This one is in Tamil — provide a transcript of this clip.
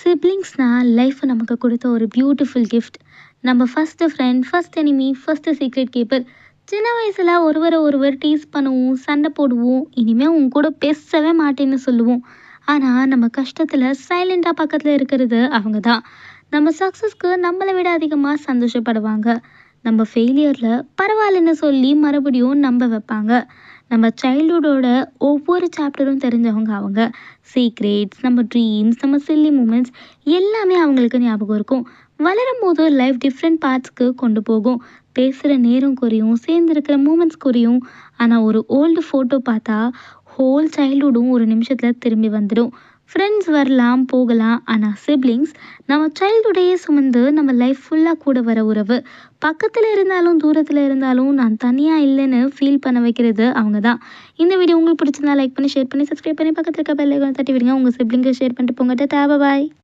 சிப்லிங்ஸ்னால் லைஃப் நமக்கு கொடுத்த ஒரு பியூட்டிஃபுல் கிஃப்ட். நம்ம first friend, first enemy, first secret keeper. சின்ன வயசில் ஒருவரை ஒருவர் டீஸ் பண்ணுவோம், சண்டை போடுவோம், இனிமேல் உன் கூட பேசவே மாட்டேன்னு சொல்லுவோம். ஆனால் நம்ம கஷ்டத்தில் சைலண்டாக பக்கத்தில் இருக்கிறது அவங்க தான். நம்ம சக்ஸஸ்க்கு நம்மளை விட அதிகமாக சந்தோஷப்படுவாங்க. நம்ம ஃபெயிலியரில் பரவாயில்லன்னு சொல்லி மறுபடியும் நம்ப வைப்பாங்க. நம்ம சைல்டுஹுட்டோட ஒவ்வொரு சாப்டரும் தெரிஞ்சவங்க அவங்க. சீக்ரெட்ஸ், நம்ம ட்ரீம்ஸ், நம்ம சில்லி மூமெண்ட்ஸ் எல்லாமே அவங்களுக்கு ஞாபகம் இருக்கும். வளரும் போது லைஃப் டிஃப்ரெண்ட் பார்ட்ஸ்க்கு கொண்டு போகும். பேசுகிற நேரம் குறையும், சேர்ந்துருக்கிற மூமெண்ட்ஸ் குறையும். ஆனால் ஒரு ஓல்டு ஃபோட்டோ பார்த்தா ஹோல் சைல்டுஹுட்டும் ஒரு நிமிஷத்தில் திரும்பி வந்துடும். ஃப்ரெண்ட்ஸ் வரலாம் போகலாம், ஆனால் சிப்லிங்ஸ் நம்ம சைல்டுஹுட்டையே சுமந்து நம்ம லைஃப் ஃபுல்லாக கூட வர உறவு. பக்கத்தில் இருந்தாலும் தூரத்தில் இருந்தாலும் நான் தனியாக இல்லைன்னு ஃபீல் பண்ண வைக்கிறது அவங்க தான். இந்த வீடியோ உங்களுக்கு பிடிச்சிருந்தா லைக் பண்ணி, ஷேர் பண்ணி, சப்ஸ்கிரைப் பண்ணி பக்கத்தில் இருக்க பெல் ஐகானை தட்டி விடுங்க. உங்கள் சிப்லிங்கை ஷேர் பண்ணிட்டு போங்க. டாடா, பாய்.